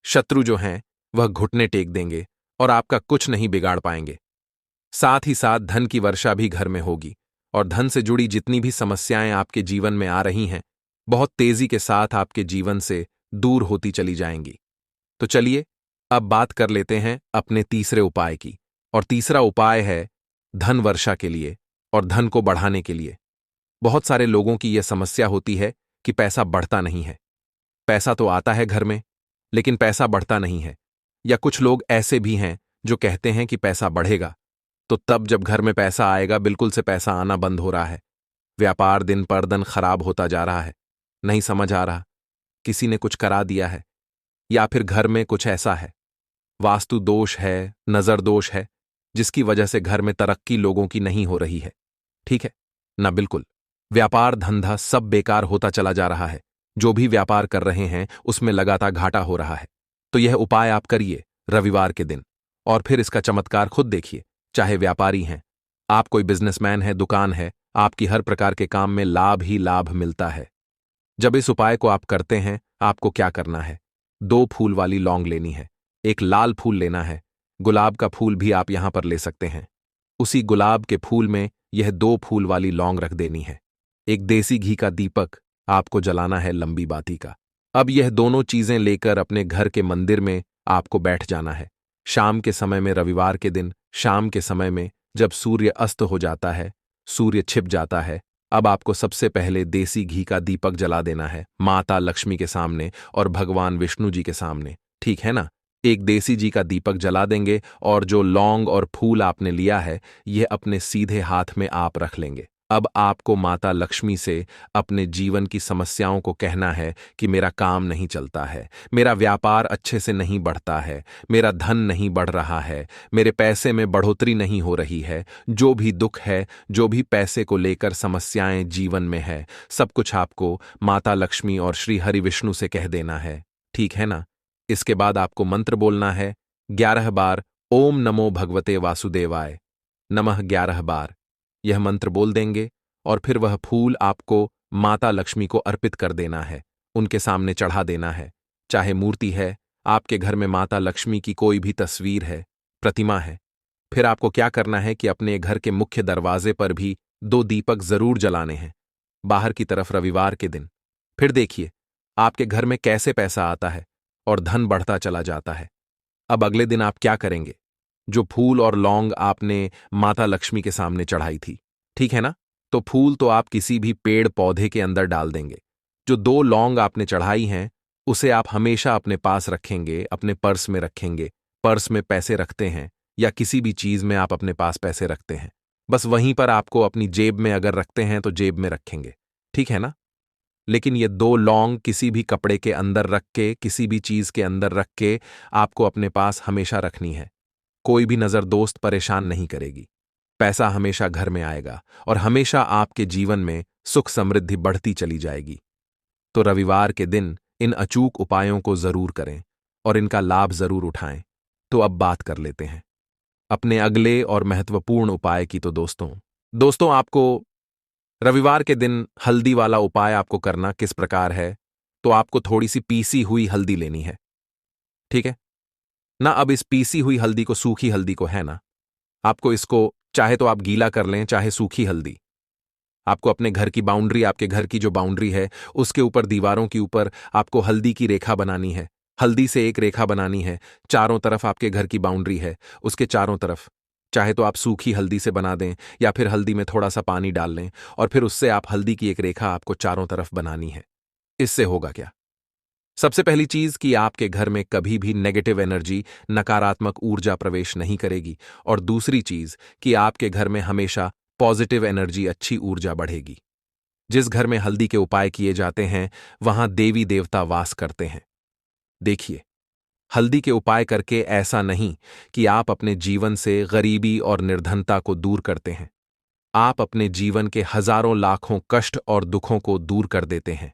शत्रु जो हैं वह घुटने टेक देंगे और आपका कुछ नहीं बिगाड़ पाएंगे। साथ ही साथ धन की वर्षा भी घर में होगी और धन से जुड़ी जितनी भी समस्याएं आपके जीवन में आ रही हैं, बहुत तेजी के साथ आपके जीवन से दूर होती चली जाएंगी। तो चलिए अब बात कर लेते हैं अपने तीसरे उपाय की। और तीसरा उपाय है धन वर्षा के लिए और धन को बढ़ाने के लिए। बहुत सारे लोगों की यह समस्या होती है कि पैसा बढ़ता नहीं है। पैसा तो आता है घर में, लेकिन पैसा बढ़ता नहीं है। या कुछ लोग ऐसे भी हैं जो कहते हैं कि पैसा बढ़ेगा, तो तब जब घर में पैसा आएगा बिल्कुल से पैसा आना बंद हो रहा है। व्यापार दिन पर दिन खराब होता जा रहा है, नहीं समझ आ रहा, किसी ने कुछ करा दिया है, या फिर घर में कुछ ऐसा है, वास्तु दोष है, नजर दोष है, जिसकी वजह से घर में तरक्की लोगों की नहीं हो रही है। ठीक है ना? बिल्कुल, व्यापार धंधा सब बेकार होता चला जा रहा है। जो भी व्यापार कर रहे हैं उसमें लगातार घाटा हो रहा है। तो यह उपाय आप करिए रविवार के दिन और फिर इसका चमत्कार खुद देखिए। चाहे व्यापारी हैं, आप कोई बिजनेसमैन है, दुकान है, आपकी हर प्रकार के काम में लाभ ही लाभ मिलता है। जब इस उपाय को आप करते हैं, आपको क्या करना है, 2 फूल वाली लौंग लेनी है, एक लाल फूल लेना है, गुलाब का फूल भी आप यहां पर ले सकते हैं। उसी गुलाब के फूल में यह 2 फूल वाली लौंग रख देनी है। एक देसी घी का दीपक आपको जलाना है, लंबी बाती का। अब यह दोनों चीजें लेकर अपने घर के मंदिर में आपको बैठ जाना है। शाम के समय में, रविवार के दिन शाम के समय में, जब सूर्य अस्त हो जाता है, सूर्य छिप जाता है, अब आपको सबसे पहले देसी घी का दीपक जला देना है माता लक्ष्मी के सामने और भगवान विष्णु जी के सामने। ठीक है ना? एक देसी जी का दीपक जला देंगे और जो लौंग और फूल आपने लिया है, यह अपने सीधे हाथ में आप रख लेंगे। अब आपको माता लक्ष्मी से अपने जीवन की समस्याओं को कहना है कि मेरा काम नहीं चलता है, मेरा व्यापार अच्छे से नहीं बढ़ता है, मेरा धन नहीं बढ़ रहा है, मेरे पैसे में बढ़ोतरी नहीं हो रही है, जो भी दुख है, जो भी पैसे को लेकर समस्याएं जीवन में है, सब कुछ आपको माता लक्ष्मी और श्री हरि विष्णु से कह देना है। ठीक है ना? इसके बाद आपको मंत्र बोलना है 11 बार, ओम नमो भगवते वासुदेवाय नमः 11 बार। यह मंत्र बोल देंगे और फिर वह फूल आपको माता लक्ष्मी को अर्पित कर देना है, उनके सामने चढ़ा देना है। चाहे मूर्ति है, आपके घर में माता लक्ष्मी की कोई भी तस्वीर है, प्रतिमा है, फिर आपको क्या करना है कि अपने घर के मुख्य दरवाजे पर भी 2 दीपक जरूर जलाने हैं, बाहर की तरफ रविवार के दिन। फिर देखिए आपके घर में कैसे पैसा आता है और धन बढ़ता चला जाता है। अब अगले दिन आप क्या करेंगे? जो फूल और लौंग आपने माता लक्ष्मी के सामने चढ़ाई थी, ठीक है ना, तो फूल तो आप किसी भी पेड़ पौधे के अंदर डाल देंगे। जो 2 लौंग आपने चढ़ाई हैं, उसे आप हमेशा अपने पास रखेंगे, अपने पर्स में रखेंगे। पर्स में पैसे रखते हैं या किसी भी चीज में आप अपने पास पैसे रखते हैं, बस वहीं पर आपको अपनी जेब में अगर रखते हैं तो जेब में रखेंगे। ठीक है ना? लेकिन ये 2 लौंग किसी भी कपड़े के अंदर रख के, किसी भी चीज के अंदर रख के आपको अपने पास हमेशा रखनी है। कोई भी नजर दोस्त परेशान नहीं करेगी। पैसा हमेशा घर में आएगा और हमेशा आपके जीवन में सुख समृद्धि बढ़ती चली जाएगी। तो रविवार के दिन इन अचूक उपायों को जरूर करें और इनका लाभ जरूर उठाएं। तो अब बात कर लेते हैं अपने अगले और महत्वपूर्ण उपाय की। तो दोस्तों आपको रविवार के दिन हल्दी वाला उपाय आपको करना किस प्रकार है। तो आपको थोड़ी सी पीसी हुई हल्दी लेनी है, ठीक है ना। अब इस पीसी हुई हल्दी को, सूखी हल्दी को, है ना, आपको इसको चाहे तो आप गीला कर लें, चाहे सूखी हल्दी। आपको अपने घर की बाउंड्री, आपके घर की जो बाउंड्री है उसके ऊपर, दीवारों के ऊपर आपको हल्दी की रेखा बनानी है। हल्दी से एक रेखा बनानी है। चारों तरफ आपके घर की बाउंड्री है, उसके चारों तरफ चाहे तो आप सूखी हल्दी से बना दें या फिर हल्दी में थोड़ा सा पानी डाल लें और फिर उससे आप हल्दी की एक रेखा आपको चारों तरफ बनानी है। इससे होगा क्या? सबसे पहली चीज कि आपके घर में कभी भी नेगेटिव एनर्जी, नकारात्मक ऊर्जा प्रवेश नहीं करेगी। और दूसरी चीज कि आपके घर में हमेशा पॉजिटिव एनर्जी, अच्छी ऊर्जा बढ़ेगी। जिस घर में हल्दी के उपाय किए जाते हैं वहां देवी देवता वास करते हैं। देखिए, हल्दी के उपाय करके ऐसा नहीं कि आप अपने जीवन से गरीबी और निर्धनता को दूर करते हैं। आप अपने जीवन के हजारों लाखों कष्ट और दुखों को दूर कर देते हैं।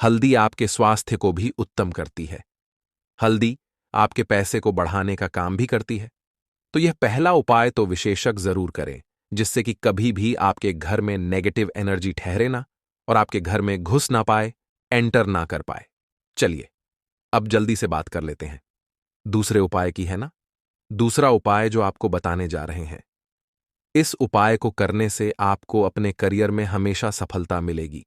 हल्दी आपके स्वास्थ्य को भी उत्तम करती है। हल्दी आपके पैसे को बढ़ाने का काम भी करती है। तो यह पहला उपाय तो विशेषज्ञ जरूर करें, जिससे कि कभी भी आपके घर में नेगेटिव एनर्जी ठहरे ना और आपके घर में घुस ना पाए, एंटर ना कर पाए। चलिए अब जल्दी से बात कर लेते हैं दूसरे उपाय की, है ना। दूसरा उपाय जो आपको बताने जा रहे हैं, इस उपाय को करने से आपको अपने करियर में हमेशा सफलता मिलेगी।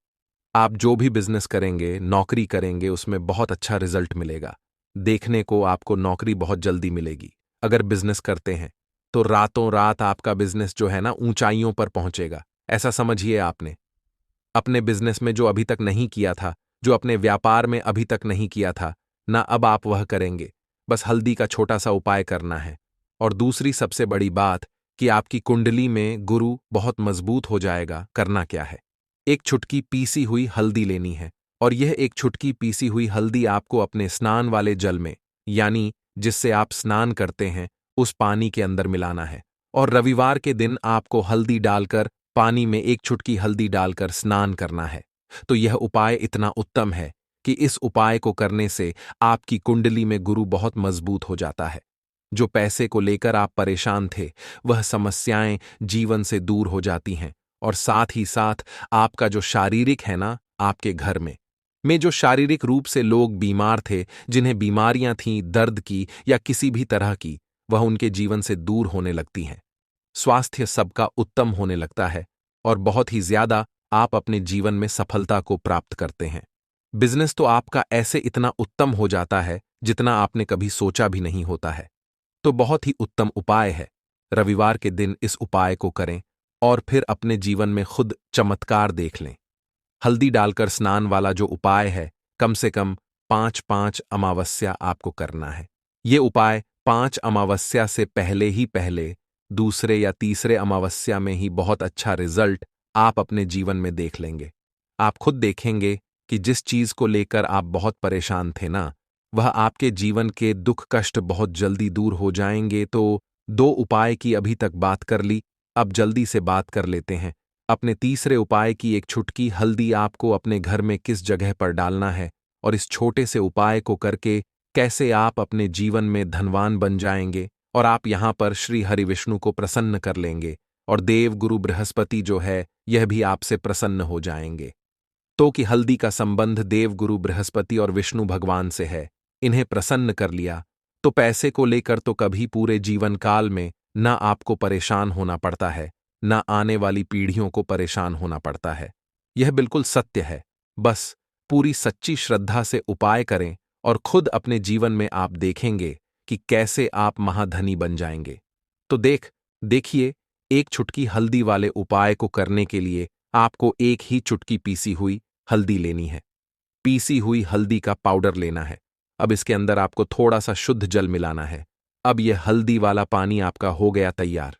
आप जो भी बिजनेस करेंगे, नौकरी करेंगे, उसमें बहुत अच्छा रिजल्ट मिलेगा। देखने को आपको नौकरी बहुत जल्दी मिलेगी। अगर बिजनेस करते हैं तो रातों रात आपका बिजनेस जो है ना ऊंचाइयों पर पहुंचेगा। ऐसा समझिए, आपने अपने बिजनेस में जो अभी तक नहीं किया था, जो अपने व्यापार में अभी तक नहीं किया था ना, अब आप वह करेंगे। बस हल्दी का छोटा सा उपाय करना है। और दूसरी सबसे बड़ी बात कि आपकी कुंडली में गुरु बहुत मजबूत हो जाएगा। करना क्या है, एक छुटकी पीसी हुई हल्दी लेनी है और यह एक छुटकी पीसी हुई हल्दी आपको अपने स्नान वाले जल में, यानी जिससे आप स्नान करते हैं, उस पानी के अंदर मिलाना है। और रविवार के दिन आपको हल्दी डालकर, पानी में एक छुटकी हल्दी डालकर स्नान करना है। तो यह उपाय इतना उत्तम है कि इस उपाय को करने से आपकी कुंडली में गुरु बहुत मजबूत हो जाता है। जो पैसे को लेकर आप परेशान थे, वह समस्याएं जीवन से दूर हो जाती हैं। और साथ ही साथ आपका जो शारीरिक है ना, आपके घर में जो शारीरिक रूप से लोग बीमार थे, जिन्हें बीमारियां थीं दर्द की या किसी भी तरह की, वह उनके जीवन से दूर होने लगती हैं। स्वास्थ्य सबका उत्तम होने लगता है और बहुत ही ज्यादा आप अपने जीवन में सफलता को प्राप्त करते हैं। बिजनेस तो आपका ऐसे इतना उत्तम हो जाता है जितना आपने कभी सोचा भी नहीं होता है। तो बहुत ही उत्तम उपाय है। रविवार के दिन इस उपाय को करें और फिर अपने जीवन में खुद चमत्कार देख लें। हल्दी डालकर स्नान वाला जो उपाय है, कम से कम 5-5 अमावस्या आपको करना है। ये उपाय 5 अमावस्या से पहले ही पहले, दूसरे या तीसरे अमावस्या में ही बहुत अच्छा रिजल्ट आप अपने जीवन में देख लेंगे। आप खुद देखेंगे कि जिस चीज को लेकर आप बहुत परेशान थे ना, वह आपके जीवन के दुख कष्ट बहुत जल्दी दूर हो जाएंगे। तो 2 उपाय की अभी तक बात कर ली, अब जल्दी से बात कर लेते हैं अपने तीसरे उपाय की। एक छुटकी हल्दी आपको अपने घर में किस जगह पर डालना है और इस छोटे से उपाय को करके कैसे आप अपने जीवन में धनवान बन जाएंगे और आप यहां पर श्री हरि विष्णु को प्रसन्न कर लेंगे और देव गुरु बृहस्पति जो है यह भी आपसे प्रसन्न हो जाएंगे। तो कि हल्दी का संबंध देव गुरु बृहस्पति और विष्णु भगवान से है। इन्हें प्रसन्न कर लिया तो पैसे को लेकर तो कभी पूरे जीवन काल में ना आपको परेशान होना पड़ता है, ना आने वाली पीढ़ियों को परेशान होना पड़ता है। यह बिल्कुल सत्य है। बस पूरी सच्ची श्रद्धा से उपाय करें और खुद अपने जीवन में आप देखेंगे कि कैसे आप महाधनी बन जाएंगे। तो देखिए, एक छुटकी हल्दी वाले उपाय को करने के लिए आपको एक ही चुटकी पीसी हुई हल्दी लेनी है। पीसी हुई हल्दी का पाउडर लेना है। अब इसके अंदर आपको थोड़ा सा शुद्ध जल मिलाना है। अब यह हल्दी वाला पानी आपका हो गया तैयार।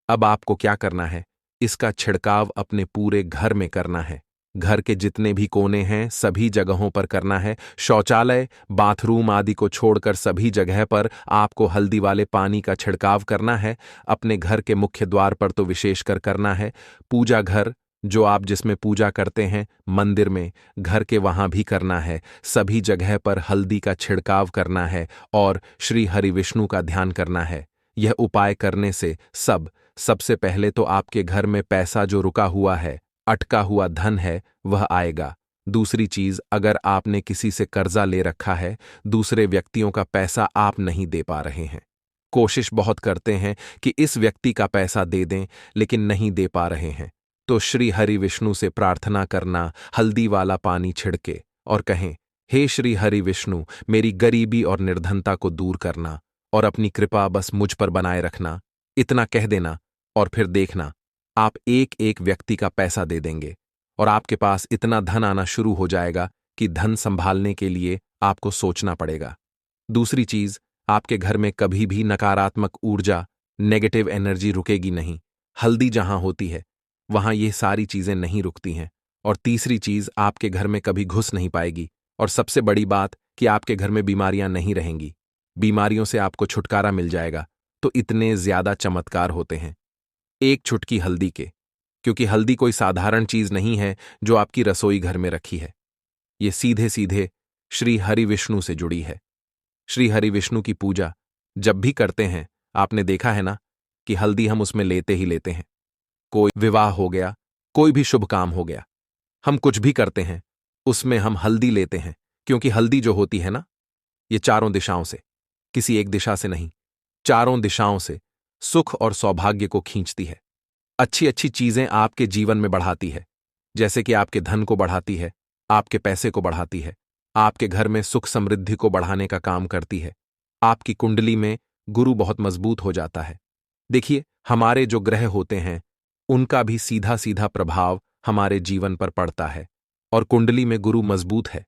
अब आपको क्या करना है, इसका छिड़काव अपने पूरे घर में करना है। घर के जितने भी कोने हैं सभी जगहों पर करना है। शौचालय, बाथरूम आदि को छोड़कर सभी जगह पर आपको हल्दी वाले पानी का छिड़काव करना है। अपने घर के मुख्य द्वार पर तो विशेषकर करना है। पूजा घर, जो आप जिसमें पूजा करते हैं, मंदिर में, घर के वहां भी करना है। सभी जगह पर हल्दी का छिड़काव करना है और श्री हरि विष्णु का ध्यान करना है। यह उपाय करने से सबसे पहले तो आपके घर में पैसा जो रुका हुआ है, अटका हुआ धन है, वह आएगा। दूसरी चीज, अगर आपने किसी से कर्जा ले रखा है, दूसरे व्यक्तियों का पैसा आप नहीं दे पा रहे हैं, कोशिश बहुत करते हैं कि इस व्यक्ति का पैसा दे दें लेकिन नहीं दे पा रहे हैं, तो श्री हरि विष्णु से प्रार्थना करना, हल्दी वाला पानी छिड़के और कहें, हे श्री हरि विष्णु, मेरी गरीबी और निर्धनता को दूर करना और अपनी कृपा बस मुझ पर बनाए रखना। इतना कह देना और फिर देखना, आप एक एक व्यक्ति का पैसा दे देंगे और आपके पास इतना धन आना शुरू हो जाएगा कि धन संभालने के लिए आपको सोचना पड़ेगा। दूसरी चीज, आपके घर में कभी भी नकारात्मक ऊर्जा, नेगेटिव एनर्जी रुकेगी नहीं। हल्दी जहां होती है वहां ये सारी चीजें नहीं रुकती हैं। और तीसरी चीज, आपके घर में कभी घुस नहीं पाएगी। और सबसे बड़ी बात कि आपके घर में बीमारियां नहीं रहेंगी, बीमारियों से आपको छुटकारा मिल जाएगा। तो इतने ज्यादा चमत्कार होते हैं एक चुटकी हल्दी के, क्योंकि हल्दी कोई साधारण चीज नहीं है जो आपकी रसोई घर में रखी है। ये सीधे सीधे श्री हरि विष्णु से जुड़ी है। श्री हरि विष्णु की पूजा जब भी करते हैं, आपने देखा है ना कि हल्दी हम उसमें लेते ही लेते हैं। कोई विवाह हो गया, कोई भी शुभ काम हो गया, हम कुछ भी करते हैं उसमें हम हल्दी लेते हैं, क्योंकि हल्दी जो होती है ना, ये चारों दिशाओं से, किसी एक दिशा से नहीं, चारों दिशाओं से सुख और सौभाग्य को खींचती है। अच्छी अच्छी चीजें आपके जीवन में बढ़ाती है, जैसे कि आपके धन को बढ़ाती है, आपके पैसे को बढ़ाती है, आपके घर में सुख समृद्धि को बढ़ाने का काम करती है। आपकी कुंडली में गुरु बहुत मजबूत हो जाता है। देखिए, हमारे जो ग्रह होते हैं उनका भी सीधा सीधा प्रभाव हमारे जीवन पर पड़ता है, और कुंडली में गुरु मजबूत है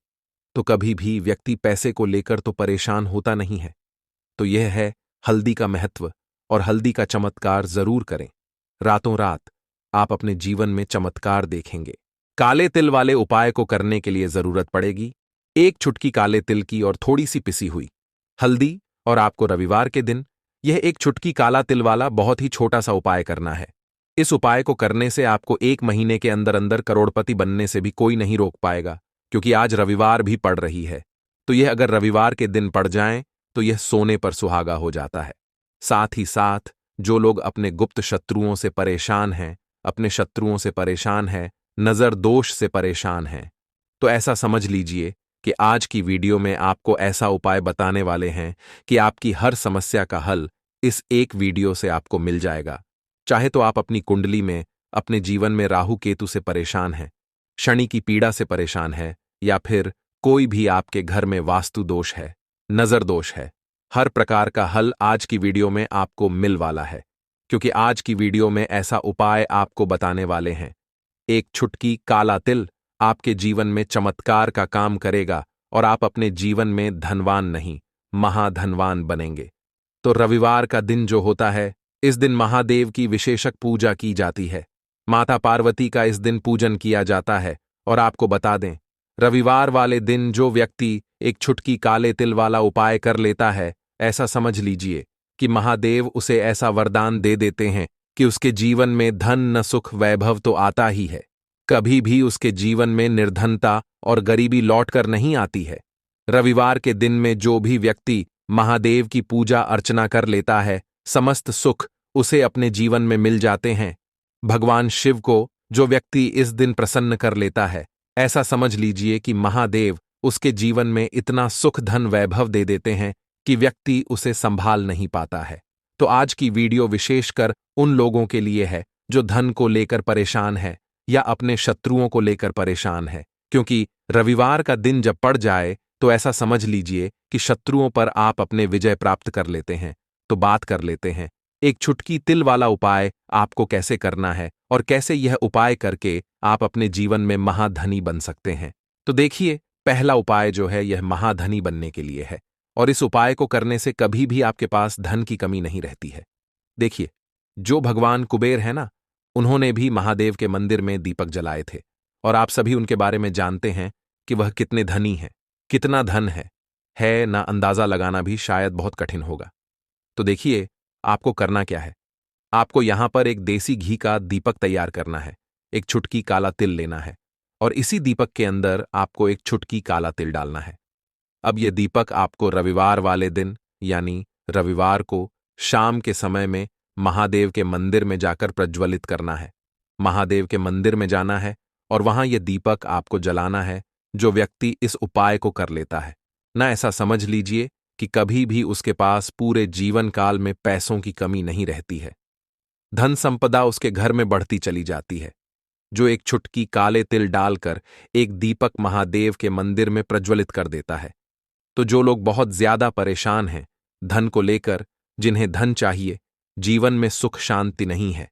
तो कभी भी व्यक्ति पैसे को लेकर तो परेशान होता नहीं है। तो यह है हल्दी का महत्व, और हल्दी का चमत्कार जरूर करें। रातों रात आप अपने जीवन में चमत्कार देखेंगे। काले तिल वाले उपाय को करने के लिए जरूरत पड़ेगी एक चुटकी काले तिल की और थोड़ी सी पिसी हुई हल्दी, और आपको रविवार के दिन यह एक चुटकी काला तिल वाला बहुत ही छोटा सा उपाय करना है। इस उपाय को करने से आपको 1 महीने के अंदर अंदर करोड़पति बनने से भी कोई नहीं रोक पाएगा, क्योंकि आज रविवार भी पड़ रही है। तो यह अगर रविवार के दिन पड़ जाए तो यह सोने पर सुहागा हो जाता है। साथ ही साथ जो लोग अपने गुप्त शत्रुओं से परेशान हैं, अपने शत्रुओं से परेशान हैं, नजर दोष से परेशान हैं, तो ऐसा समझ लीजिए कि आज की वीडियो में आपको ऐसा उपाय बताने वाले हैं कि आपकी हर समस्या का हल इस एक वीडियो से आपको मिल जाएगा। चाहे तो आप अपनी कुंडली में, अपने जीवन में राहु केतु से परेशान हैं, शनि की पीड़ा से परेशान है, या फिर कोई भी आपके घर में वास्तु दोष है, नजर दोष है, हर प्रकार का हल आज की वीडियो में आपको मिल वाला है। क्योंकि आज की वीडियो में ऐसा उपाय आपको बताने वाले हैं। एक चुटकी काला तिल आपके जीवन में चमत्कार का काम करेगा और आप अपने जीवन में धनवान नहीं, महाधनवान बनेंगे। तो रविवार का दिन जो होता है, इस दिन महादेव की विशेषक पूजा की जाती है। माता पार्वती का इस दिन पूजन किया जाता है। और आपको बता दें, रविवार वाले दिन जो व्यक्ति एक चुटकी काले तिल वाला उपाय कर लेता है, ऐसा समझ लीजिए कि महादेव उसे ऐसा वरदान दे देते हैं कि उसके जीवन में धन न सुख वैभव तो आता ही है, कभी भी उसके जीवन में निर्धनता और गरीबी लौटकर नहीं आती है। रविवार के दिन में जो भी व्यक्ति महादेव की पूजा अर्चना कर लेता है, समस्त सुख उसे अपने जीवन में मिल जाते हैं। भगवान शिव को जो व्यक्ति इस दिन प्रसन्न कर लेता है, ऐसा समझ लीजिए कि महादेव उसके जीवन में इतना सुख धन वैभव दे देते हैं कि व्यक्ति उसे संभाल नहीं पाता है। तो आज की वीडियो विशेषकर उन लोगों के लिए है जो धन को लेकर परेशान है या अपने शत्रुओं को लेकर परेशान है, क्योंकि रविवार का दिन जब पड़ जाए तो ऐसा समझ लीजिए कि शत्रुओं पर आप अपने विजय प्राप्त कर लेते हैं। तो बात कर लेते हैं एक चुटकी तिल वाला उपाय आपको कैसे करना है और कैसे यह उपाय करके आप अपने जीवन में महाधनी बन सकते हैं। तो देखिए, पहला उपाय जो है यह महाधनी बनने के लिए है, और इस उपाय को करने से कभी भी आपके पास धन की कमी नहीं रहती है। देखिए, जो भगवान कुबेर है ना, उन्होंने भी महादेव के मंदिर में दीपक जलाए थे और आप सभी उनके बारे में जानते हैं कि वह कितने धनी हैं। कितना धन है ना अंदाजा लगाना भी शायद बहुत कठिन होगा। तो देखिए, आपको करना क्या है। आपको यहां पर एक देसी घी का दीपक तैयार करना है, एक चुटकी काला तिल लेना है, और इसी दीपक के अंदर आपको एक चुटकी काला तिल डालना है। अब यह दीपक आपको रविवार वाले दिन, यानी रविवार को शाम के समय में महादेव के मंदिर में जाकर प्रज्वलित करना है। महादेव के मंदिर में जाना है और वहां यह दीपक आपको जलाना है। जो व्यक्ति इस उपाय को कर लेता है ना, ऐसा समझ लीजिए कि कभी भी उसके पास पूरे जीवन काल में पैसों की कमी नहीं रहती है। धन संपदा उसके घर में बढ़ती चली जाती है। जो एक चुटकी काले तिल डालकर एक दीपक महादेव के मंदिर में प्रज्वलित कर देता है, तो जो लोग बहुत ज्यादा परेशान हैं धन को लेकर, जिन्हें धन चाहिए, जीवन में सुख शांति नहीं है,